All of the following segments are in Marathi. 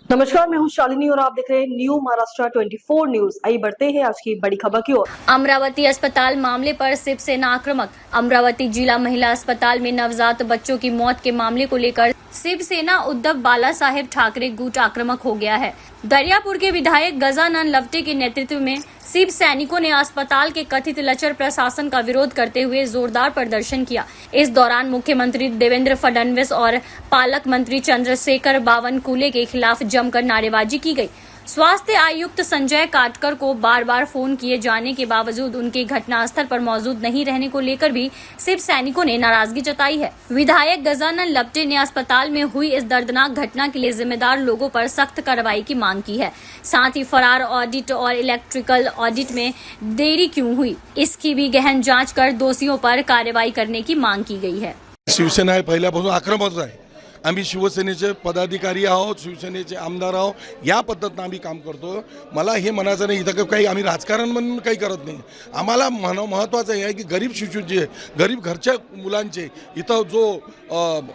नमस्कार, मैं हूं शालिनी और आप देख रहे हैं न्यू महाराष्ट्र 24 न्यूज। आइए बढ़ते हैं आज की बड़ी खबर की ओर। अमरावती अस्पताल मामले पर शिवसेना आक्रामक। अमरावती जिला महिला अस्पताल में नवजात बच्चों की मौत के मामले को लेकर शिवसेना उद्धव बालासाहेब ठाकरे गुट आक्रामक हो गया है। दरियापुर के विधायक गजानन लवटे के नेतृत्व में शिव सैनिकों ने अस्पताल के कथित लचर प्रशासन का विरोध करते हुए जोरदार प्रदर्शन किया। इस दौरान मुख्यमंत्री देवेंद्र फडणवीस और पालक मंत्री चंद्रशेखर बावनकुले के खिलाफ जमकर नारेबाजी की गई। स्वास्थ्य आयुक्त संजय काटकर को बार बार फोन किए जाने के बावजूद उनके घटनास्थल पर मौजूद नहीं रहने को लेकर भी शिव सैनिकों ने नाराजगी जताई है। विधायक गजानन लवटे ने अस्पताल में हुई इस दर्दनाक घटना के लिए जिम्मेदार लोगों पर सख्त कार्रवाई की मांग की है। साथ ही फरार ऑडिट और इलेक्ट्रिकल ऑडिट में देरी क्यों हुई, इसकी भी गहन जाँच कर दोषियों पर कार्रवाई करने की मांग की गई है। शिवसेना पहिल्यापासून आक्रमक आहे। आम्ही शिवसेनेचे पदाधिकारी आहोत, शिवसेनेचे आमदार आहोत, या पद्धतीनं आम्ही काम करतो। मला हे म्हणायचं नाही इथं काही आम्ही राजकारण म्हणून काही करत नाही। आम्हाला महत्त्वाचं आहे की गरीब शिशूचे, गरीब घरच्या मुलांचे इथं जो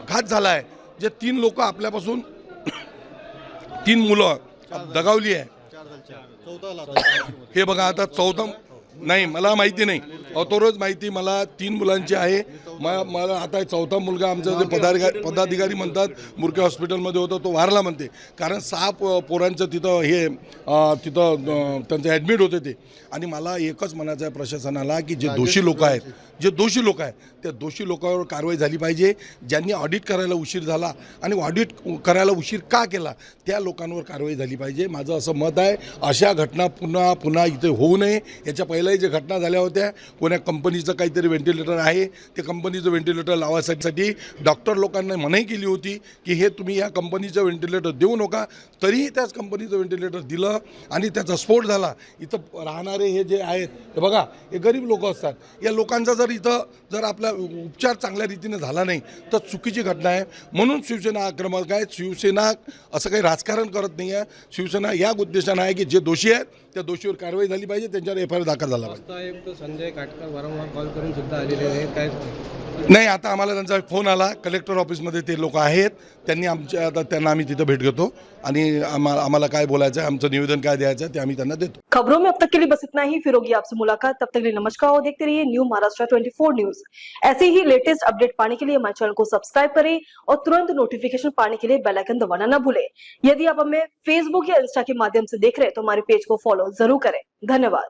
घात झाला आहे, जे 3 लोक आपल्यापासून 3 मुलं दगावली आहे। हे बघा आता चौथा नाही, मला माहिती नाही, अतोरच माहिती मला 3 मुलांची आहे। मला आता चौथा मुलगा आमचा जे पदाधिकारी म्हणतात मुरके हॉस्पिटलमध्ये होता तो वारला म्हणते, कारण 6 पोरांचं तिथं त्यांचं ॲडमिट होते ते। आणि मला एकच म्हणायचं आहे प्रशासनाला की जे दोषी लोक आहेत, त्या दोषी लोकांवर कारवाई झाली पाहिजे। ज्यांनी ऑडिट करायला उशीर झाला आणि ऑडिट करायला उशीर का केला त्या लोकांवर कारवाई झाली पाहिजे। माझं असं मत आहे अशा घटना पुन्हा इथे होऊ नये। याच्या पहिल्याही जे घटना झाल्या होत्या, कोण्या कंपनीचं काहीतरी व्हेंटिलेटर आहे, ते कंपनीचं व्हेंटिलेटर लावायसाठी डॉक्टर लोकांना मनाई केली होती की हे तुम्ही या कंपनीचं व्हेंटिलेटर देऊ नका, तरीही त्याच कंपनीचं व्हेंटिलेटर दिलं आणि त्याचा स्फोट झाला। इथं राहणारे हे जे आहेत हे बघा, हे गरीब लोक असतात। या लोकांचा जर आपला उपचार चांगल्या रीतीने झाला नाही तर चुकीची घटना आहे। म्हणून शिवसेना आक्रमक आहे। शिवसेना असं काही राजकारण करत नाही आहे। शिवसेना या उद्देशाने आहे की जे दोषी आहेत त्या दोषीवर कारवाई झाली पाहिजे, त्यांच्यावर एफआयआर दाखल झाला पाहिजे। आयुक्त संजय काटकर वारंवार कॉल करून सुद्धा आलेले आहेत, काय नाही, आता आम्हाला त्यांचा फोन आला, कलेक्टर ऑफिसमध्ये ते लोक आहेत, त्यांना आम्ही तिथं भेट घेतो आणि आम्हाला काय बोलायचं आहे, आमचं निवेदन काय द्यायचं आहे ते आम्ही त्यांना देतो। खबरों में अब तक के लिए बस इतना ही। फिर होगी आपसे मुलाकात, तब तक के लिए नमस्कार और देखते रहिए न्यू महाराष्ट्र 24 न्यूज। ऐसे ही लेटेस्ट अपडेट पाने के लिए हमारे चैनल को सब्सक्राइब करें और तुरंत नोटिफिकेशन पाने के लिए बेल आइकन दबाना न भूलें। यदि आप हमें फेसबुक या इंस्टा के माध्यम से देख रहे हैं तो हमारे पेज को फॉलो जरूर करें। धन्यवाद।